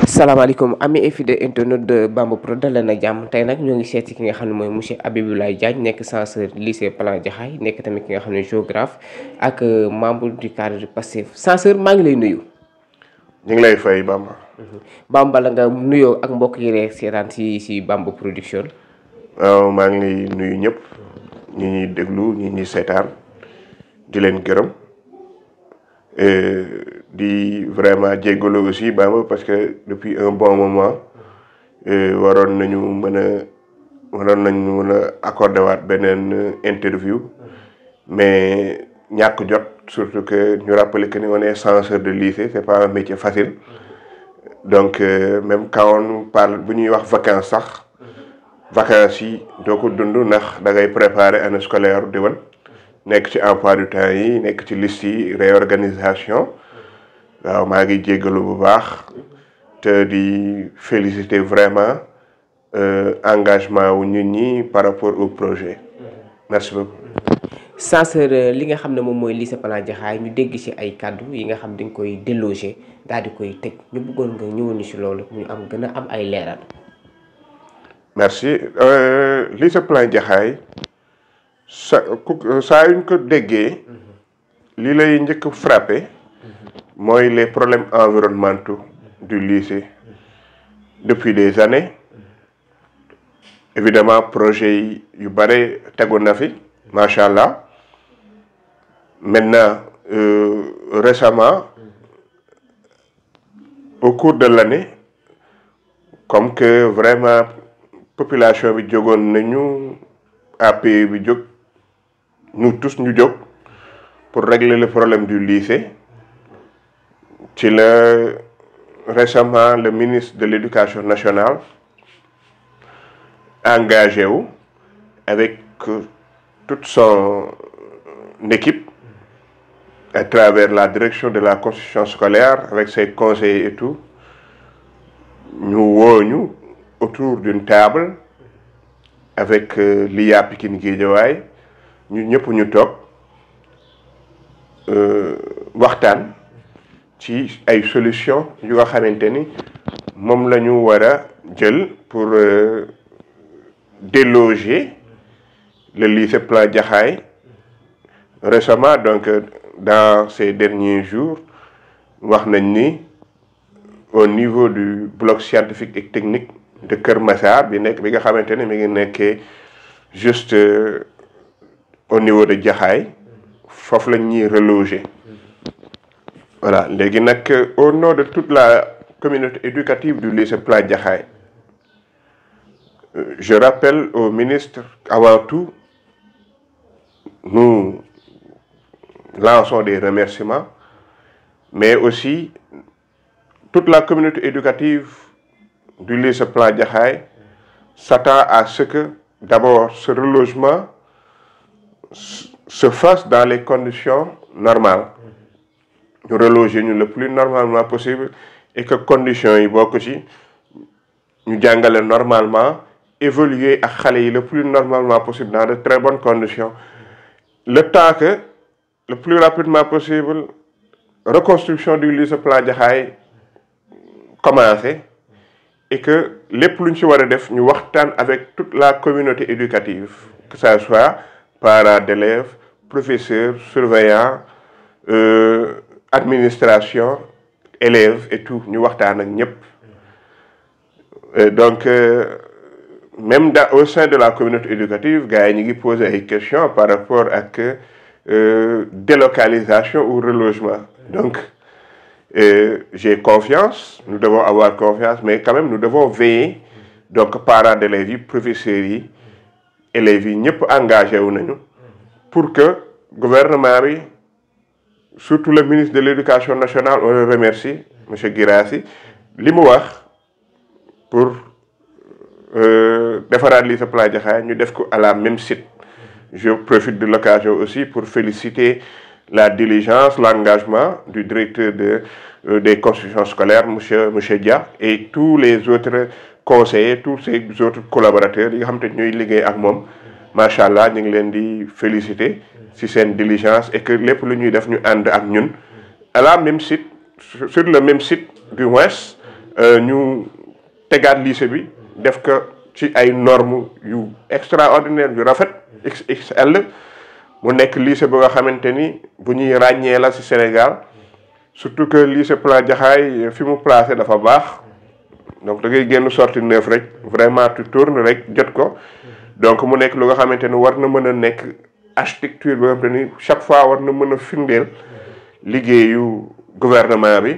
salaamaaleykum ami fidèle internet de Bamba Pro dal leen ak jàmm tey nag ñoo ngi seet ki nga xam ne mooy monsieur Abiboulaye Diagne nekk censeur lycée Plan Jaxaay nekk tamit ki nga xam ne géographe ak membre du cadre du Pastef censeur maa ngi lay nuyu. ñu ngi lay fay Bamba. Bamba la nga nuyoo ak mbokk yi rek seetaan si Bamba Production. waaw maa ngi lay nuyu ñëpp ñi ñuy déglu ñi ñuy seetaan di leen gërëm di vraiment jéggalu aussi Bamba parce que depuis un bon moment waroon nañu mën a accordé waat beneen interview mais ñàkk jot surtout que ñu rappeler que ni on est censeur de lycée c'est pas un métier facile donc même quand on parle bu ñuy wax vacances sax vacances yi doo ko dund ndax da ngay préparer année scolaire déwén nekk ci emploi du temps yi nekk ci liste yi réorganisation waaw maa ngi jéggalu bu baax te di féliciter vraiment engagement wu nit ñi par rapport au projet merci beaucoup. censeur li nga xam ne moom mooy lycée Plan Jaxaay ñu dégg ci ay kàddu yi nga xam dañ koy déloger daal di koy tëj ñu bëggoon nga ñëwoon ci loolu ñu am gën a am ay leeral. merci lycée Plan Jaxaay saa yuñ ko déggee li lay njëkk frappé mooy les problèmes environnementaux du lycée depuis des années évidemment projet yi yu bare tegu na fi macha allah maintenant récemment au cours de l'année comme que vraiment population bi jógoon nañu APE bi jóg nous tous ñu jóg pour régler le problème du lycée ci la récemment le ministre de l'éducation nationale engagé wu avec toute son équipe à travers la direction de la constitution scolaire avec ses conseillers et tout ñu woo ñu autour d'une table avec l'IA Pikine Guédiawaye ñu ñëpp ñu toog waxtaan ci ay solutions yu nga xamante ni moom la ñu war a jël pour déloger le lycée Plan Jaxaay récemment donc dans ces derniers jours wax nañ ni au niveau du bloc scientifique et technique de Kër Massar bi nga xamante ne mi ngi nekkee juste au niveau de Jaxaay foofu la ñuy reloger voilà léegi nag au nom de toute la communauté éducative du lycée Plan Jaxaay je rappelle au ministre avant tout nous lançons des remerciements mais aussi toute la communauté éducative du lycée Plan Jaxaay s'attend à ce que d'abord ce relogement se fasse dans les conditions normales ñu reloger ñu le plus normalement possible et que conditions yi bokk ci ñu jàngale normalement évoluer ak xale yi le plus normalement possible dans de très bonnes conditions le temps que le plus rapidement possible reconstruction du lycée Plan Jaxaay commencé et que lépp lu ñu ci war a def ñu waxtaan avec toute la communauté éducative que ça soit parents d'élèves professeurs surveillants administration élèves et tout ñu waxtaan ak ñëpp donc même au sein de la communauté éducative gars yi ñu ngi poser ay questions par rapport ak délocalisation ou relogement donc j'ai confiance nous devons avoir confiance mais quand même nous devons veiller donc parents d'élèves yi professeurs yi élèves yi ñëpp engagé wu nañu pour que gouvernement bi surtout le ministre de l'éducation nationale on le remercie monsieur Guirassy li mu wax pour defaraat lycée Plan Jaxaay ñu def ko à la même site je profite de l'occasion aussi pour féliciter la diligence l'engagement du directeur des constructions scolaires monsieur Dia et tous les autres conseillers tous ces autres collaborateurs yi nga xam te ñuy liggéey ak moom macha allah ñu ngi leen di féliciter ci seen diligence et que lépp lu ñuy def ñu ànd ak ñun à la même site sur le même site du moins ñu tegaat lycée bi def ko ci ay normes yu extraordinaire yu rafet XXL mu nekk lycée bu nga xamante ni bu ñuy ràññee la ci Sénégal surtout que lycée Plan Jaxaay fi mu placé dafa baax donc da ngay génn sortie 9 rek vraiment tu tournes rek jot ko donc mu nekk lu nga xamante ni war na mën a nekk architecture bi nga xamante ni chaque fois war na mën a firndeel liggéeyu gouvernement bi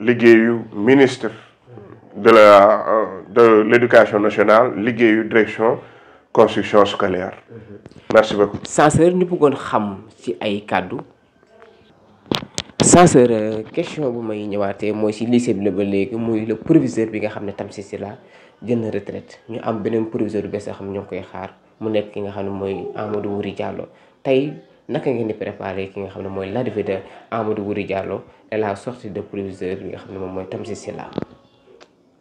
liggéeyu ministre de l'éducation nationale liggéeyu direction construction scolaire. Merci beaucoup. Censeur ñu bëggoon xam ci ay kàddu. Censeur question bu may ñëwaatee mooy ci lycée bi la ba léegi muy le proviseur bi nga xam ne Tamsir Sylla jël na retraite ñu am beneen proviseur bu bees yoo xam ne ñoo ngi koy xaar mu nekk ki nga xam ne mooy Amadou Wuri Diallo tey naka ngeen di préparer ki nga xam ne mooy l'arrivée de Amadou Wuri Diallo et la sortie de proviseur bi nga xam ne moom mooy Tamsir Sylla.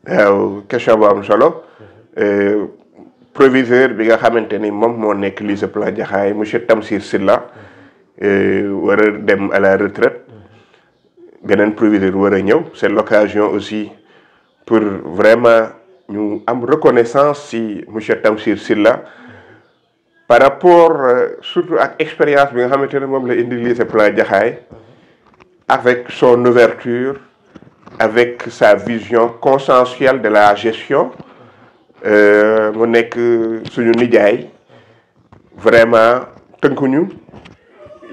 waaw question bu am solo proviseur bi nga xamante ni moom moo nekk lycée Plan Jaxaay monsieur Tamsir Sylla war a dem à la retraite beneen proviseur war a ñëw c'est l'occasion aussi pour vraiment ñu am reconnaissance ci monsieur Tamsir Sylla par rapport surtout ak expérience bi nga xamante ne moom la indi lycée Plan Jaxaay avec son ouverture avec sa vision consensuelle de la gestion mu nekk suñu nijaay vraiment tënkuñu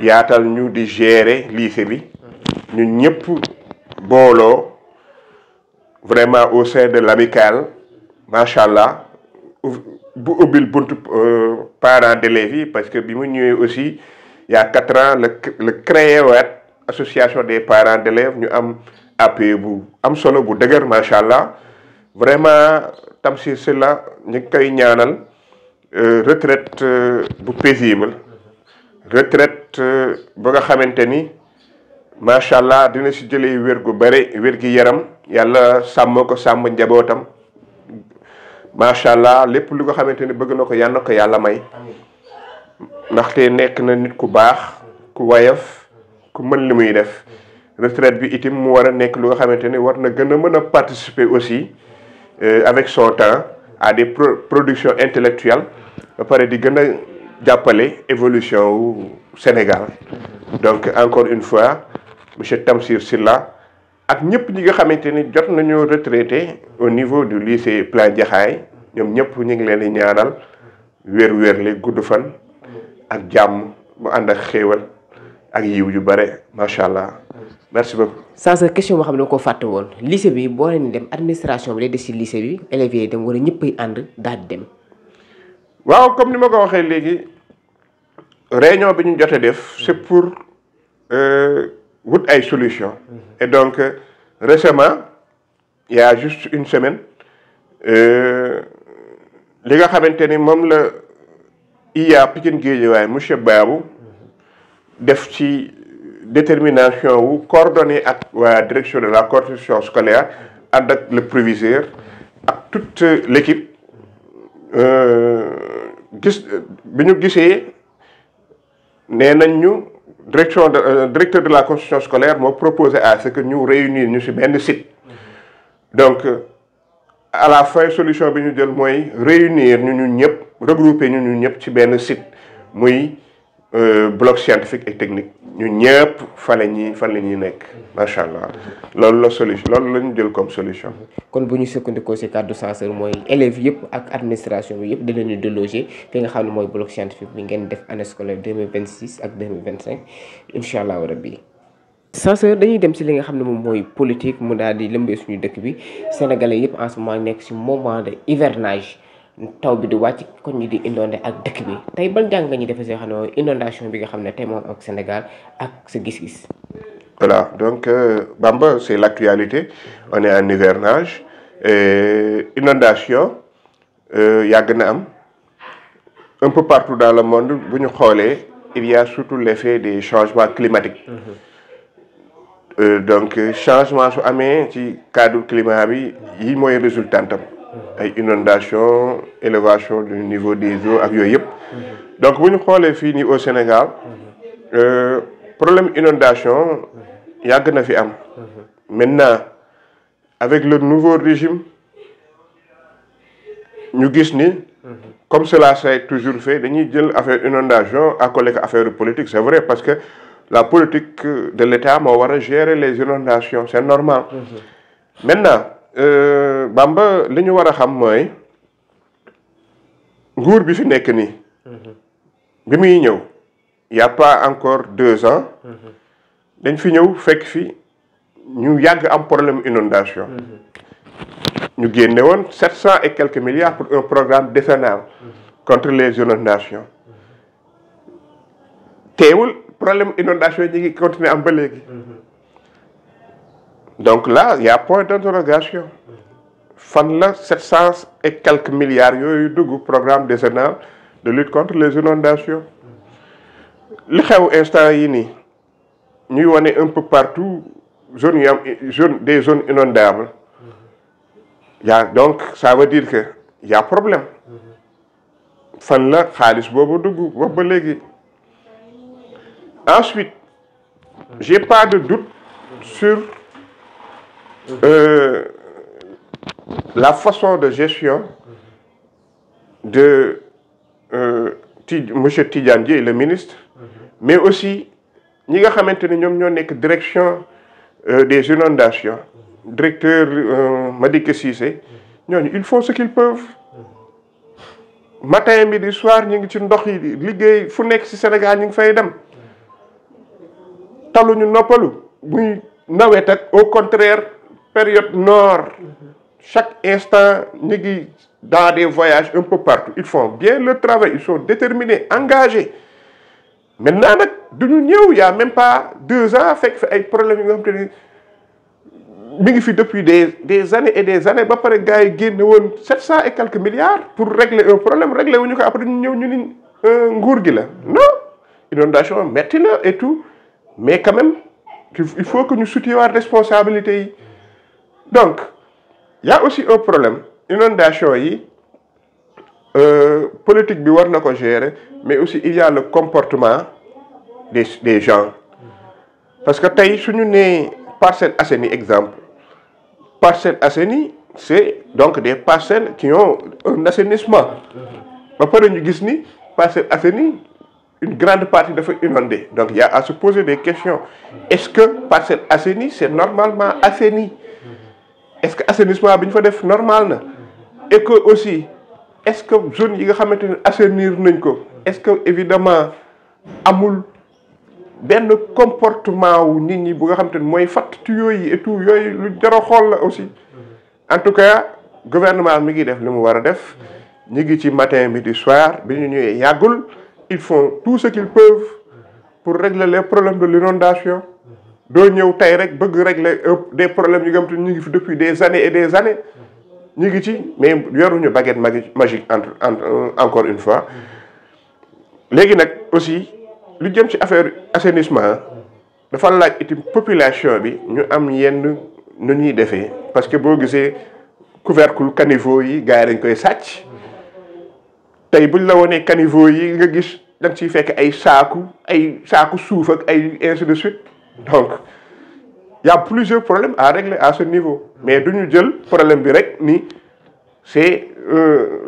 yaatal ñu di gérer lycée bi ñun ñëpp booloo vraiment au sein de l'amicale macha allah bu ubbil buntu parents d'élèves yi parce que bi mu ñëwee aussi il y a 4 ans la créé waat association des parents d'élèves ñu am appui bu am solo bu dëgër macha allah vraiment Tamsir Sylla ñu ngi koy ñaanal retraite bu paisible retraite ba nga xamante ni macha allah dina si jëlee wér gu bëri wér gi yaram yàlla sàmm ko sàmm njabootam macha allah lépp lu nga xamante ni bëgg na ko yàlla na ko yàlla may ndaxte nekk na nit ku baax ku woyof ku mën li muy def retraite bi itam mu war a nekk lu nga xamante ni war na gën a mën a participer aussi avec son temps à des productions intellectuelles ba pare di gën a jàppale évolution wu Sénégal donc encore une fois monsieur Tamsir Sylla ak ñëpp ñi nga xamante ni jot nañu retraité au niveau du lycée Plan Jaxaay ñoom ñëpp ñu ngi leen di ñaanal wér-wérle gudd fan ak jàmm mu ànd ak xéewal ak yiw yu bare macha allah merci beaucoup. sans question boo xam ne ko fàtte woon lycée bi boo leen dem administration bi day des ci lycée bi élèves yi dem wala ñëppay ànd daal di dem. waaw comme ni ma ko waxee léegi réunion bi ñu jotee def c'est pour wut ay solution et donc récemment il y a juste une semaine li nga xamante ni moom la IA Pikine Guédiawaye monsieur Babou def ci détermination wu coordonné ak waa direction de la construction scolaire ànd ak le proviseur ak toute l'équipe bi ñu gisee nee nañ ñu directeur de la construction scolaire moo proposé à ce que ñu réunir ñu ci benn site donc à la fin solution bi ñu jël mooy réunir ñu ñëpp regrouper ñu ñëpp ci benn site muy bloc scientifique et technique ñu ñëpp fan la ñuy nekk macha allah loolu la solution loolu la ñu jël comme solution. kon bu ñu sukkandikoo ci kàddu censeur mooy élèves yëpp ak administration bi yëpp da leen di déloger fi nga xam ne mooy bloc scientifique bi ngeen def année scolaire 2026 ak 2025 incha allah rabbi. censeur dañuy dem ci li nga xam ne moom mooy politique mu daal di lëmbee suñu dëkk bi sénégalais yëpp en ce moment nekk ci moment de hivernage. taw bi di wàcc kon ñi di inondé ak dëkk bi tey ban jàng nga ñu defee see xam ne mooy inondation bi nga xam ne tey moom ak Sénégal ak sa gis-gis. voilà donc Bamba c'est l'actualité on est en hivernage inondation yàgg na am un peu partout dans le monde bu ñu xoolee il y a surtout l'effet des changements climatiques. Donc changement su amee ci cadre climat bi yi mooy résultantam ay inondation élévation du niveau des eaux ak yooyu yëpp donc bu ñu xoolee fii nii au Sénégal problème inondation yàgg na fi am maintenant avec le nouveau régime ñu gis ni comme cela s'est toujours fait dañuy jël affaire inondation accolé ko affaire politique c'est vrai parce que la politique de l'État moo war a gérer les inondations c'est normal. Maintenant Bamba li ñu war a xam mooy nguur bi fi nekk nii bi muy ñëw il y a pas encore 2 ans dañ fi ñëw fekk fi ñu yàgg am problème inondation ñu génne woon 700 et quelques milliards pour un programme décennal contre les inondations teewul problème inondation ñi ngi continuer am ba léegi donc là il y a point d'interrogation fan la 700 et quelques milliards yooyu dugg programme décennal de lutte contre les inondations li xew instant yi nii ñuy wane un peu partout zones yi am des zones inondables donc ça veut dire que y a problème fan la xaalis boobu dugg boobu ba léegi. Ensuite j'ai pas de doute sur la façon de gestion de monsieur Tidjane Dièye le ministre mais aussi ñi nga xamante ne ñoom ñoo nekk direction des inondations directeur Madické Cissé ñooñu ils font ce qu'ils peuvent matin midi soir ñu ngi ci ndox yi liggéey fu nekk ci Sénégal ñu ngi fay dem taluñu noppalu muy nawet ak au contraire période nord chaque instant ñu ngi dans des voyages un peu partout ils font bien leur travail ils sont déterminés engagés maintenant nag duñu ñëw y a même pas 2 ans fekk fi ay problèmes yi nga xam te ni mi ngi fi depuis des années et des années ba pare gars yi génne woon 700 et quelques milliards pour régler un problème régler wuñu ko après ñu ñëw ñu ni nguur gi la non inondation metti na et tout mais quand même il faut que ñu situer responsabilité yi donc y a aussi un problème inondation yi politique bi war na ko gérer mais aussi il y a le comportement des gens parce que tey suñu nee Parcelles Assainies exemple Parcelles Assainies c'est donc des parcelles qui ont un assainissement ba pare ñu gis ni Parcelles Assainies une grande partie dafa inondée donc il y a à se poser des questions est-ce que Parcelles Assainies c'est normalement assaini est-ce que assainissement bi ñu fa def normal na et que aussi est-ce que zone yi nga xamante ne assainir nañ ko est-ce que évidemment amul benn comportement wu nit ñi bu nga xamante ne mooy fatt yooyu et tout yooyu lu jar a xool la aussi en tout cas gouvernement mi ngi def li mu war a def ñi ngi ci matin midi soir bi ñu ñëwee yàggul ils font tout ce qu'ils peuvent pour régler les problèmes de l'inondation doo ñëw tey rek bëgg régler des problèmes yi nga xamante ne ñu ngi fi depuis des années et des années ñu ngi ci mais yoruñu baguette magique encore une fois léegi nag aussi lu jëm ci affaire assainissement dafa laaj itam population bi ñu am yenn nu ñuy defee parce que boo gisee couvercle caniveau yi gars yi dañ koy sàcc tey buñ la wonee caniveau yi nga gis da nga ciy fekk ay saaku suuf ak ay ainsi de suite donc y a plusieurs problèmes à régler à ce niveau mais duñu jël problème bi rek ni c'est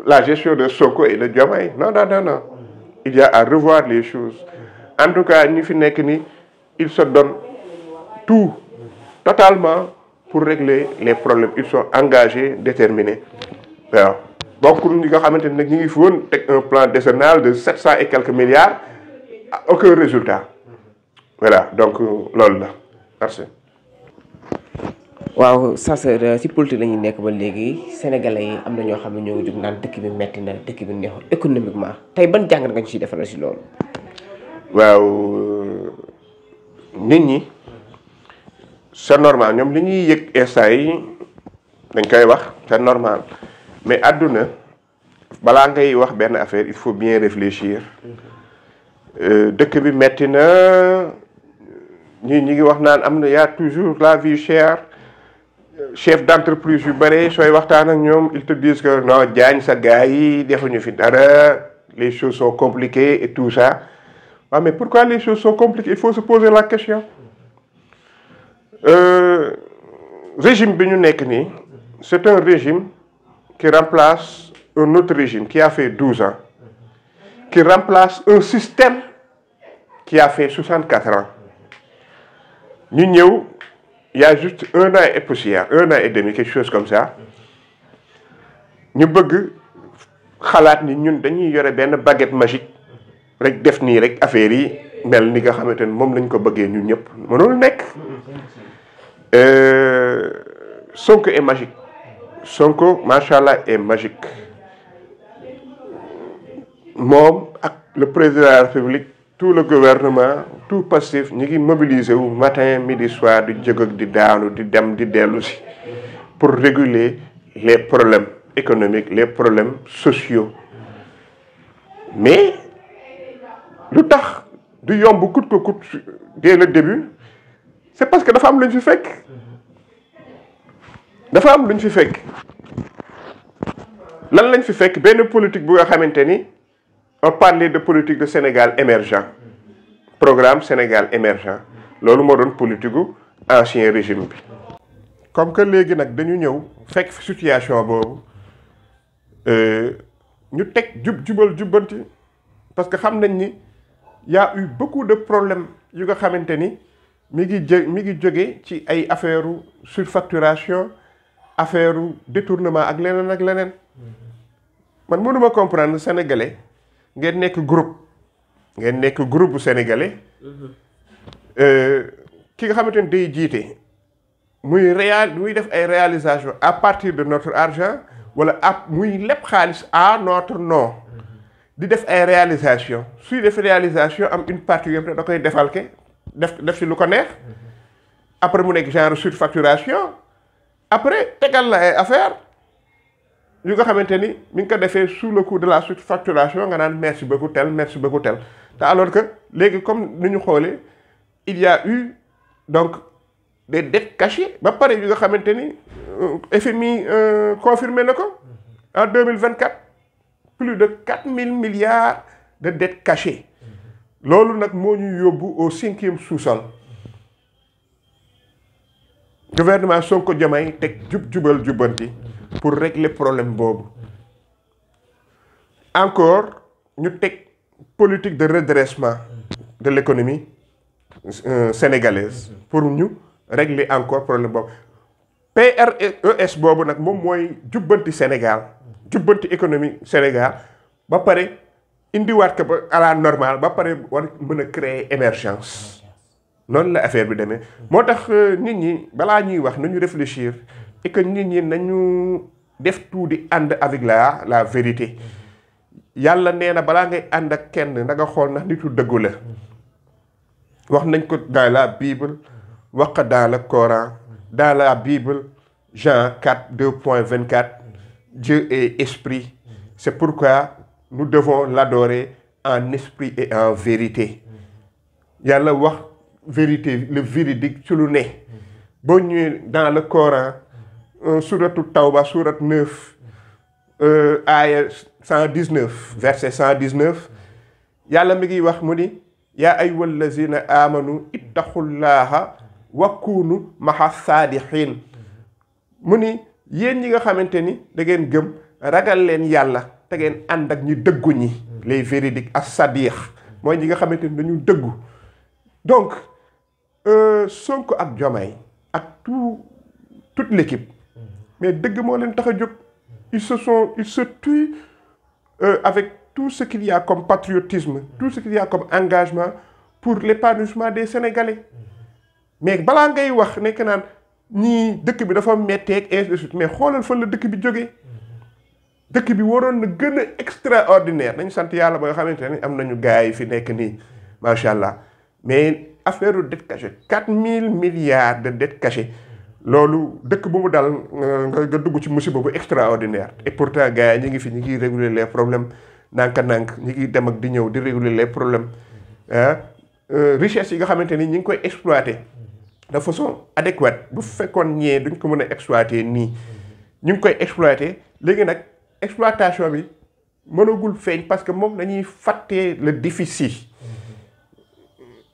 la gestion de Sonko et de Diomaye non il y a à revoir les choses en tout cas ñi fi nekk ni ils se donnent tout totalement pour régler les problèmes ils sont engagés déterminés waaw bokkul ñi nga xamante ne nag ñu ngi fi woon teg un plan décennal de 700 et quelques milliards aucun résultat voilà donc loolu la merci. waaw Sasseur si politique lañuy nekk ba léegi sénégalais yi am na ñoo xam ne ñoo ngi jóg naan dëkk bi metti na dëkk bi neexul économiquement tey ban jàngat nga ñu ciy defaral si loolu. waaw nit ñi c'est normal ñoom li ñuy yëg instant yi dañ koy wax c'est normal mais àdduna balaa ngay wax benn affaire il faut bien réfléchir dëkk bi metti na ñi ngi wax naan am na y a toujours la vie chère chef d'entreprise yu bare sooy waxtaan ak ñoom ils te disent que non Diagne sa gars yi defuñu fi dara les choses sont compliquées et tout ça waaw mais pourquoi les choses sont compliquées il faut se poser la question régime bi ñu nekk nii c'est un régime qui remplace un autre régime qui a fait 12 ans, qui remplace un système qui a fait 64 ans. Ñu ñëw il y a juste 1 an et poussière, 1 an et demi, quelque chose comme ça. Ñu bëgg xalaat ni ñun dañuy yore benn baguette magique rek def nii rek affaire yi mel ni nga xamante ne moom lañ ko bëggee ñun ñëpp mënul nekk. Sonko est magique. Sonko, machallah, est magique. Moom ak le président de la République, tout le gouvernement, tout passif, ñu ngi mobilisé wu matin midi soir di jóg ak di daanu di dem di dellu si pour réguler les problèmes économiques, les problèmes sociaux. Mais lu tax du yomb coûte que coûte dès le début, c'est parce que dafa am lu ñu fi fekk. dafa am lu ñu fi fekk. lan lañ fi fekk benn politique bu nga xamante ni on parlait de politique de Sénégal émergent, programme Sénégal émergent, loolu moo doon politique gu ancien régime bi. comme que léegi nag dañu ñëw fekk fi situation boobu ñu teg jubal jubbanti parce que xam nañ ni y a eu beaucoup de problèmes yu nga xamante ni mi ngi jóge ci ay affaire surfacturation, affaire détournement ak leneen ak leneen. man mënuma comprendre sénégalais ngeen nekk groupe bu sénégalais ki nga xamante ni day jiite muy def ay réalisation à partir de notre argent wala muy lépp xaalis à notre nom di def ay réalisation suy def réalisation am une partie yëpp da koy defalke def ci lu ko neex après mu nekk genre surfacturation après tegal la ay affaire yu nga xamante ni mi ngi ko defee sous le coup de la surfacturation nga naan merci beaucoup tel te alors que léegi comme ni ñu xoolee il y a eu donc des dettes cachées ba pare yu nga xamante ni FMI confirmé na ko en 2024 plus de 4000 milliards de dettes cachées. loolu nag moo ñu yóbbu au 5e sous-sol. gouvernement Sonko Diomaye teg jubal jubbanti pour régler problème boobu. encore ñu teg politique de redressement de l'économie sénégalaise pour ñu régler encore problème boobu. PRES boobu nag moom mooy jubbanti Sénégal jubbanti économie Sénégal ba pare indiwaat ko ba à la normale ba pare war mën a créer émergence. noonu la affaire bi demee moo tax nit ñi balaa ñuy wax nañu réfléchir et que nit ñi nañu def tout di ànd avec la vérité. yàlla nee na balaa ngay ànd ak kenn na nga xool ndax nitu dëggu la. wax nañ ko dans la Bible wax ko dans le Coran. dans la Bible Jean 4 2.24 Dieu est esprit, c'est pourquoi nous devons l'adorer en esprit et en vérité. yàlla wax vérité le véridique ci lu ne. boo ñëwee dans le Coran suratu Tawba surat 9 aaya 119 verset 119 yàlla mi ngi wax mu ni yaa ayyuhal lazina amanu ittaqullaha wa kunu maha saadiqin mu ni yéen ñi nga xamante ni da ngeen gëm ragal leen yàlla te ngeen ànd ak ñi dëggu ñi les véridiques as-sadiq mooy ñi nga xamante ni dañu dëggu. donc Sonko ak Diomaye ak toute l'équipe mais dëgg moo leen tax a jóg. ils se tuent avec tout ce qu'il y a comme patriotisme, tout ce qu'il y a comme engagement pour l'épanouissement des Sénégalais. mais balaa ngay wax nekk naan ñii dëkk bi dafa metteeg ainsi de suite mais xoolal fan la dëkk bi jógee. dëkk bi waroon na gën a extraordinaire nañu sant yàlla ba nga xamante ne am nañu gars yi fi nekk nii macha allah mais affaire dette cachée 4000 milliards de dette cachée loolu dëkk bu mu dal nga dugg ci musiba bu extraordinaire. et pourtant gars yi ñu ngi fi ñu ngi réguler les problèmes nànk-nànk ñu ngi dem ak di ñëw di réguler les problèmes richesse yi nga xamante ni ñu ngi koy exploiter de façon adéquate. bu fekkoon ñee duñ ko mën a exploiter nii ñu ngi koy exploiter léegi nag exploitation bi mënagul feeñ parce que moom dañuy fàttee le déficit.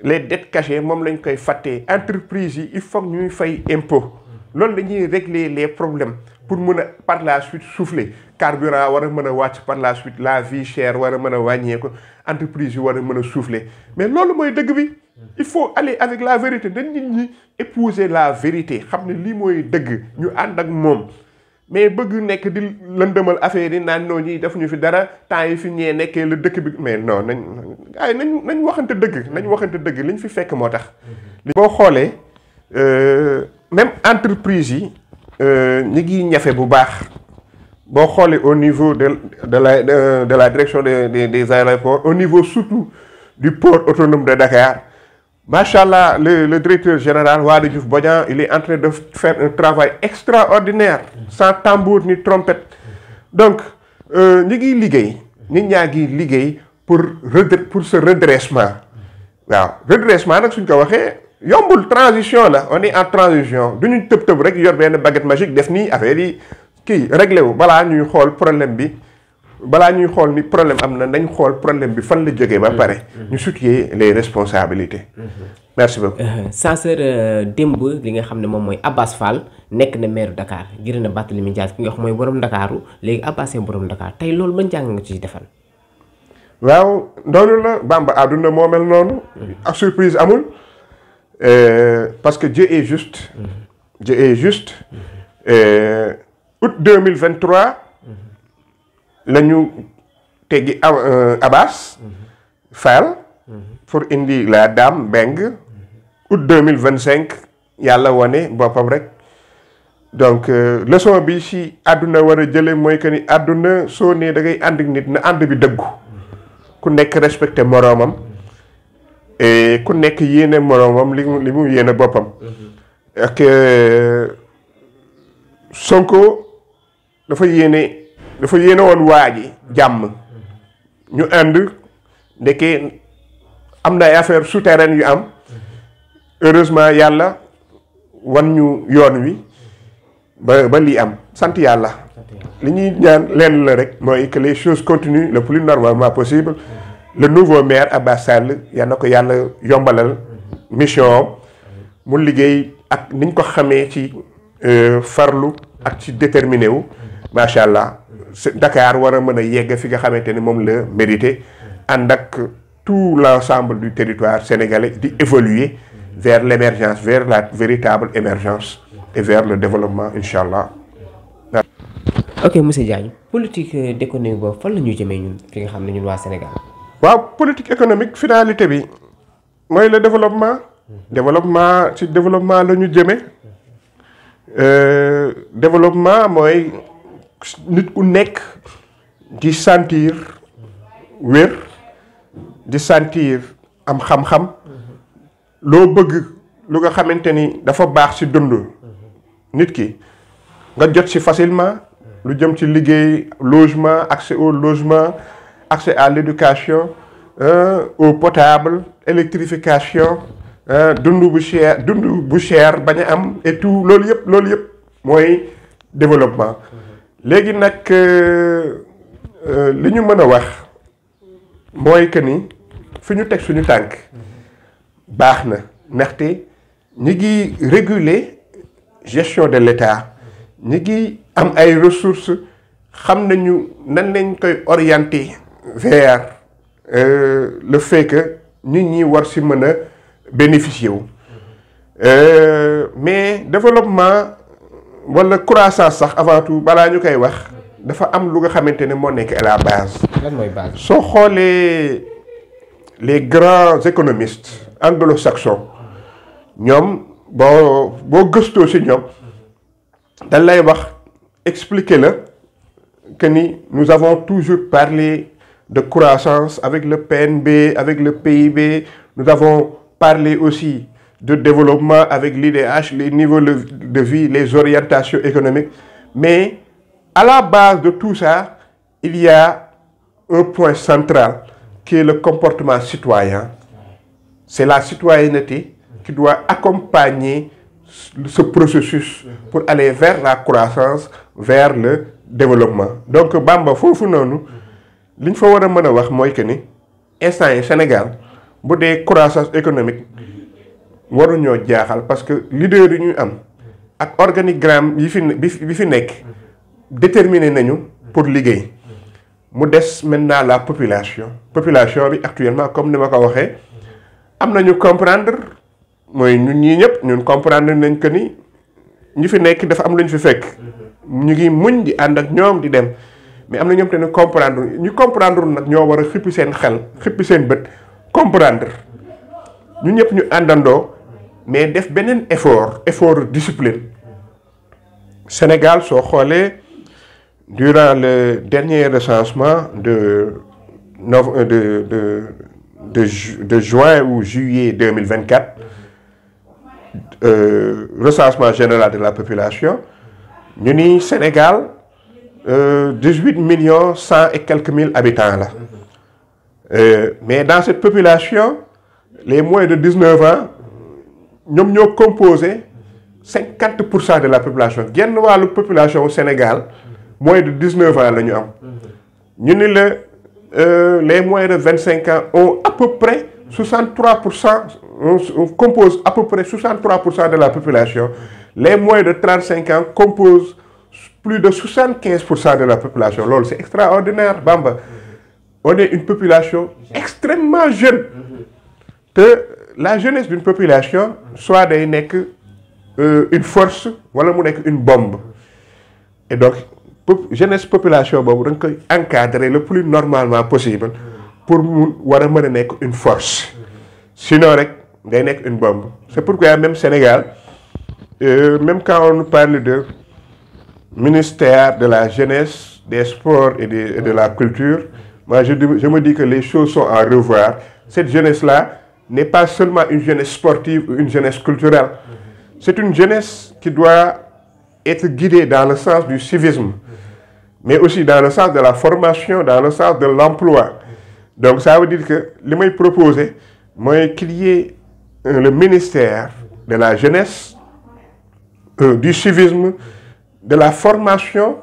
les dettes cachées moom lañ koy fàttee entreprise yi il faut ñuy fay impôt loolu dañuy régler les problèmes pour mën a par la suite souffler carburant war a mën a wàcc par la suite la vie chère war a mën a wàññeeku entreprise yi war a mën a souffler mais loolu mooy dëgg bi il faut aller avec la vérité dañ nit ñi épouser la vérité xam ne lii mooy dëgg ñu ànd ak moom mais bëgg nekk di lëndëmal affaire yi naan noo ñi def ñu fi dara temps yi fi ñee nekkee la dëkk bi mais non nañ waxante dëgg liñ fi fekk moo tax boo xoolee même entreprise yi ñi ngi ñafe bu baax boo xoolee au niveau de la direction des aéroports au niveau surtout du port autonome de Dakar machallah le directeur général Wade Diouf Bodian il est en train de faire un travail extraordinaire sans tambour ni trompette donc ñi ngi liggéey nit ñaa ngi liggéey pour ce redressement waaw redressement nag suñ ko waxee yombul transition la on est en transition du ñu tëb rek yor benn baguette magique def nii affaire yi kii réglé wu balaa ñuy xool problème bi balaa ñuy xool ni problème am na nañ xool problème bi fan la jógee ba pare ñu situer les responsabilités merci beaucoup Sanseur démb li nga xam ne moom mooy Abass Fall nekk na maire Dakar gërë na Barthélémy Dias ki nga xam mooy borom Dakaru léegi Abass borom Dakar tey loolu ban jàng nga ci defal waaw noonu la Bamba àdduna moo mel noonu ak surprise amul parce que Dieu est juste Dieu est juste août 2023 la ñu teggi Abass Fall pour indi la dame Mbengue août 2025 yàlla wane boppam rek donc leçon bi si àdduna war a jële mooy que ni àdduna soo nee da ngay ànd ak nit na ànd bi dëggu ku nekk respecté moroomam et ku nekk yéene moroomam li mu yéene boppam ak Sonko dafa yéene woon waa ji jàmm ñu ànd ndeke am na ay affaire souterraine yu am heureusement yàlla wan ñu yoon wi ba lii am sant yàlla li ñuy ñaan lenn la rek mooy que les choses continuent le plus normalement possible le nouveau maire Abass Sall yal na ko yàlla yombalal mission mu liggéey ak niñ ko xamee ci farlu ak ci déterminé wu macha allah Dakar war a mën a yegg fi nga xamante ni moom la mérité ànd ak tout l'ensemble du territoire sénégalais di évoluer vers l'émergence vers la véritable émergence et vers le développement incha allah. ok monsieur Diagne politique d'économie boobu fan la ñuy jëmee ñun fi nga xam ne ñun waa Sénégal. waaw politique économique finalité bi mooy le développement. développement ci développement la ñu jëmee développement mooy nit ku nekk di sentir wér di sentir am xam-xam loo bëgg lu nga xamante ni dafa baax ci dund nit ki nga jot ci facilement lu jëm ci liggéey logement accès au logement accès à l'éducation eau potable électrification dund bu cher bañ a am et tout loolu yëpp mooy développement léegi nag li ñu mën a wax mooy que ni fi ñu teg suñu tànk baax na ndaxte ñi ngi réguler gestion de l'État ñi ngi am ay ressources xam nañu nan lañ koy orienter vers le fait que nit ñi war ci mën a bénéficier wu mais développement wala croissance sax avant tout balaa ñu koy wax dafa am lu nga xamante ne moo nekk à la base. lan mooy base. soo xoolee les grands économistes anglo-saxons ñoom boo gëstoo ci ñoom dañ lay wax expliquer la que ni nous avons toujours parlé de croissance avec le PNB avec le PIB nous avons parlé aussi de développement avec l'IDH, les niveaux de vie, les orientations économiques. Mais à la base de tout ça, il y a un point central qui est le comportement citoyen. C'est la citoyenneté qui doit accompagner ce processus pour aller vers la croissance, vers le développement. Donc Bamba foofu noonu li ñu fa war a mën a wax mooy que ni instant yi Sénégal bu dee croissance économique waruñoo jaaxal parce que leader yi ñuy am ak organigramme yi fi nekk déterminé nañu pour liggéey. mu des maintenant la population bi actuellement comme ni ma ko waxee am nañu comprendre mooy ñun ñii ñëpp ñun comprendre nañ que ni ñi fi nekk dafa am lu ñu fi fekk. ñu ngi muñ di ànd ak ñoom di dem mais am na ñoom te ne comprendre nag ñoo war a xippi seen xel xippi seen bët comprendre ñun ñëpp ñu àndandoo mais def beneen effort discipline. Sénégal soo xoolee. Durant le dernier recensement de juin ou juillet 2024, recensement général de la population, ñu ni Sénégal 18 millions 100 et quelques mille habitants là. Mais dans cette population, les moins de 19 ans ñoom ñoo composé 50% de la population. Genn wàllu population au Sénégal. Moins de 19 ans la ñu am ñu ni la les moins de 25 ans ont à peu près 63% composent à peu près 63% de la population. Les moins de 35 ans composent plus de 75% de la population. Loolu c'est extraordinaire Bamba. On est une population extrêmement jeune. Que la jeunesse d'une population soit day nekk une force wala mu nekk une bombe. Et donc jeunesse population boobu da nga koy encadrer le plus normalement possible pour mu war a mën a nekk une force sinon rek day nekk une bombe. C'est pourquoi même Sénégal même quand on parle de ministère de la jeunesse, des sports et de la culture, moi je me dis que les choses sont à revoir. Cette jeunesse-là n'est pas seulement une jeunesse sportive ou une jeunesse culturelle. C'est une jeunesse qui doit être guidée dans le sens du civisme, mais aussi dans le sens de la formation, dans le sens de l'emploi. Donc ça veut dire que li may proposer mooy qu'il y ait le ministère de la jeunesse, du civisme, de la formation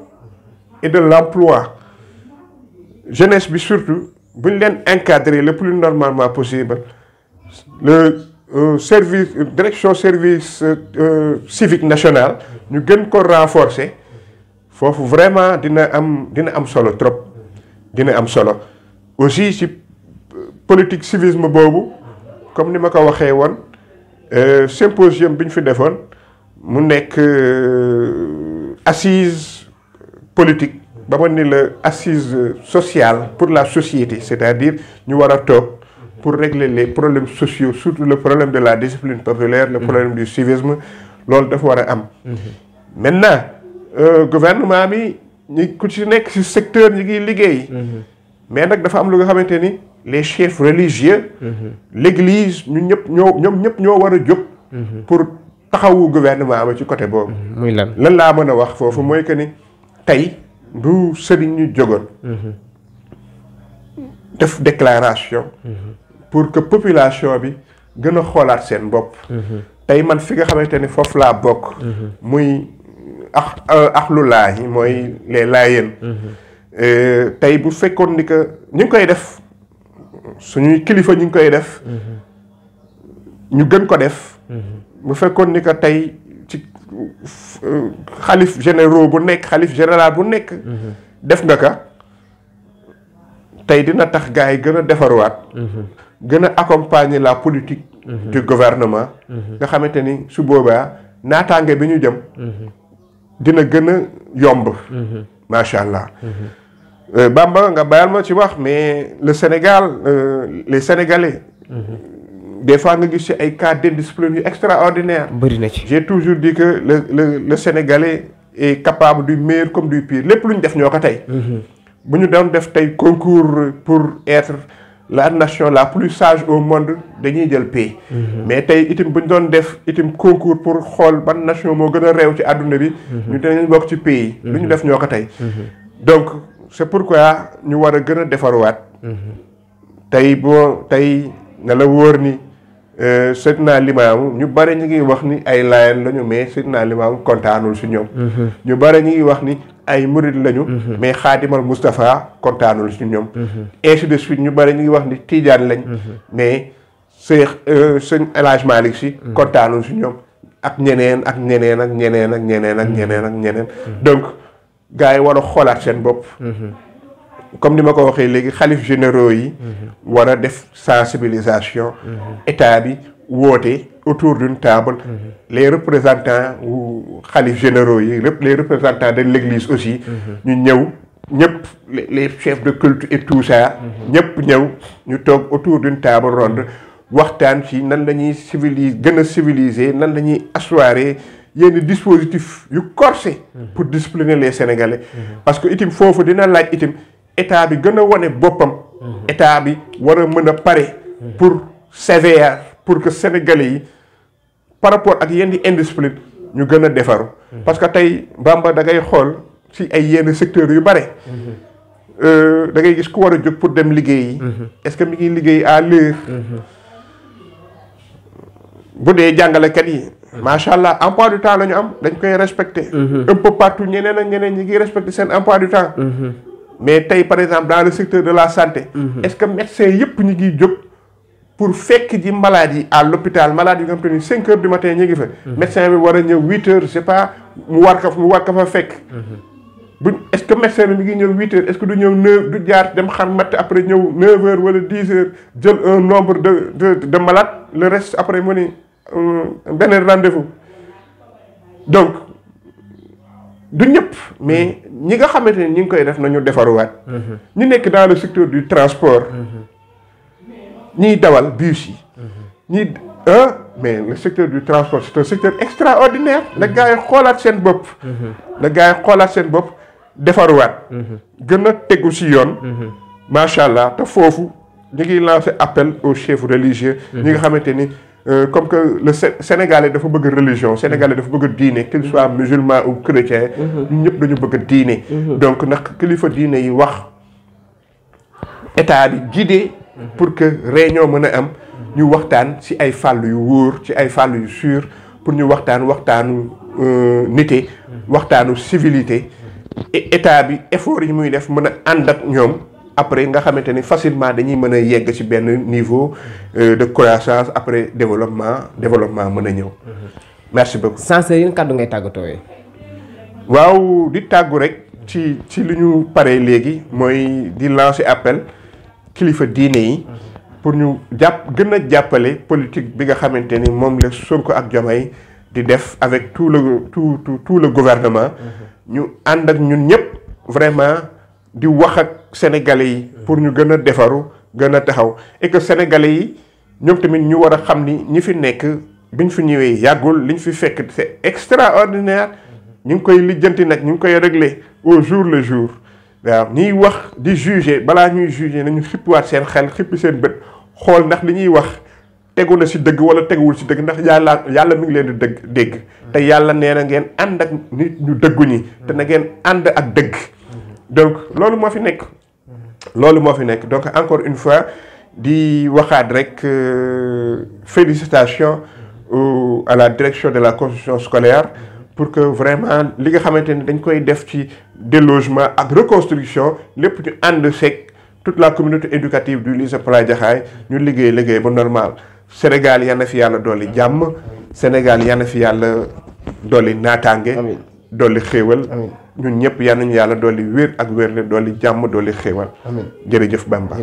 et de l'emploi. Jeunesse bi surtout bu ñu leen encadrer le plus normalement possible. Le service direction service civique national ñu gën ko renforcer. Foofu vraiment dina am solo trop dina am solo aussi ci politique civisme boobu comme ni ma ko waxee woon symposium bi ñu fi defoon mu nekk assise politique ba ma ni la assise sociale pour la société, c'est-à-dire ñu war a toog pour régler les problèmes sociaux, surtout le problème de la discipline populaire, le problème du civisme. Loolu dafa war a am. Maintenant gouvernement bi ñi ku ci nekk ci secteur ñi ngi liggéey. Mais nag dafa am lu nga xamante ni les chefs religieux, l'église ñun ñëpp ñoo war a jóg pour taxawu gouvernement ba ci côté boobu. muy lan laa mën a wax foofu mooy que ni tey du sëriñ ñu jógoon def déclaration pour que population bi gën a xoolaat seen bopp. Tey man fi nga xamante ni foofu laa bokk. muy axlu laahi mooy les laayeen. Tey bu fekkoon ni que ñu ngi koy def suñuy kilifa ñu ngi koy def. ñu gën ko def. bu fekkoon ni que tey ci xalif généraux bu nekk xalif général bu nekk. def nga ka tey dina tax gars yi gën a defarwaat. gën a accompagner la politique. du gouvernement. nga xamante ni su boobaa naataange bi ñu jëm. dina gën a yomb. macha allah. Bamba nga bayal ma ci wax mais le Sénégal les Sénégalais. Des fois nga gis ci ay cas d'indiscipline yu extraordinaire. bëri na ci. J'ai toujours dit que le Sénégalais est capable du meilleur comme du pire lépp lu ñu def ñoo ko tey. bu ñu doon def tey concours pour être la nation la plus sage au monde dañuy jël pays. Mais tey itam bu ñu doon def itam concours pour xool ban nation moo gën a réew ci àdduna bi. ñu dinañ bokk ci pays. lu ñu def ñoo ko tey. Donc c'est pourquoi ñu war a gën a defarwaat. tey na la wóor ni Seydina Limaamu ñu bare ñu ngi wax ni ay Laayeen lañu mais Seydina Limaamu kontaanul si ñoom. ñu bare ñu ngi wax ni ay murid lañu. mais Xaadimal Moustapha kontaanul si ñoom. ainsi de suite ñu bare ñu ngi wax ni Tidiane lañ. mais sëñ El Hadj Malick si kontaanul si ñoom. ak ñeneen ak ñeneen ak ñeneen ak ñeneen ak ñeneen ak ñeneen donc gars yi war a xoolaat seen bopp comme ni ma ko waxee léegi xalif généraux yi war a def sensibilisation état bi woote autour d'une table les représentants ou xalif généraux yi les représentants de l'église aussi ñu ñëw ñëpp les chefs de culte et tout ça ñëpp ñëw ñu toog autour d'une table ronde waxtaan ci nan la ñuy gën a civiliser nan la ñuy asseoir yenn dispositif yu corsé pour discipliner les Sénégalais parce que itam foofu dina laaj itam état bi gën a wane boppam état bi war a mën a pare pour sévère pour que Sénégalais yi par rapport ak yenn indiscipline ñu gën a defaru parce que tey Bamba da ngay xool ci ay yenn secteurs yu bare da ngay gis ku war a jóg pour dem liggéeyi est-ce que mi ngi liggéey à l'heure bu dee jàngalekat yi macha allah emploi du temps la ñu am dañ koy respecter un peu partout ñeneen ak ñeneen ñi ngi respecter seen emploi du temps mais tey par exemple dans le secteur de la santé est-ce que médecins yëpp ñu ngi jóg pour fekk ji malade yi à l'hôpital malade yi nga xam te ni 5 heures du matin ñu ngi fa médecin bi war a ñëw 8 heures je sais pas mu war ka fa fekk bu est-ce que médecin bi mi ngi ñëw 8 heures est-ce que du ñëw 9 du jaar dem xam matt après ñëw 9 heures wala 10 heures jël un nombre de malades le reste après mu ni beneen rendez-vous donc du ñëpp mais ñi nga xamante ne ñi ngi koy def nañu defaruwaat ñu nekk dans le secteur du transport ñiy dawal bus yi ñi mais le secteur du transport c'est un secteur extraordinaire la gars yi xoolaat seen bopp la gars yi xoolaat seen bopp defaruwaat gën a tegu ci yoon macha allah te foofu ñu ngi lancer appel aux chefs religieux ñi nga xamante ni comme que le Sénégalais dafa bëgg religion Sénégalais dafa bëgg diine qu'il soit musulman ou chrétien ñun ñëpp dañu bëgg diine donc nag kilifa diine yi wax état bi guidé pour que réunion mën a am ñu waxtaan ci ay fàll yu wóor ci ay fàll yu sûr pour ñu waxtaanu nité waxtaanu civilité et état bi effort yi muy def mën a ànd ak ñoom après nga xamante ni facilement dañuy mën a yegg ci benn niveau de croissance après développement mën a ñëw. merci beaucoup. Censeur yéen kàddu ngay tàggatoo. waaw di tàggu rek ci li ñu paree léegi mooy di lancer appel kilifa diine yi pour ñu gën a jàppale politique bi nga xamante ni moom la Sonko ak Diomaye di def avec tout le gouvernement. ñu ànd ak ñun ñëpp vraiment di wax ak sénégalais yi pour ñu gën a defaru gën a taxaw et que sénégalais yi ñoom tamit ñu war a xam ni ñi fi nekk biñ fi ñëwee yàggul liñ fi fekk c'est extraordinaire ñu ngi koy lijjanti nag ñu ngi koy régler au jour le jour waaw ñuy wax di juger balaa ñuy juger nañu xippiwaat seen xel xippi seen bët xool ndax li ñuy wax tegu na ci dëgg wala teguwul ci dëgg ndax yàlla mi ngi leen di dégg te yàlla nee na ngeen ànd ak nit ñu dëggu ñi te na ngeen ànd ak dëgg donc loolu moo fi nekk donc encore une fois di waxaat rek félicitations à la direction de la construction scolaire pour que vraiment li nga xamante ni dañ koy def ci délogement ak reconstruction lépp ñu ànd seeg toute la communauté éducative du lycée Pala Jaxaay ñu liggéey ba normal Sénégal yal na fi yàlla dolli jàmm Sénégal yal na fi yàlla dolli naataange dolli xéewal ñun ñëpp yal nañu yàlla dolli wér ak wér le dolli jàmm dolli xéewal jërëjëf Bamba.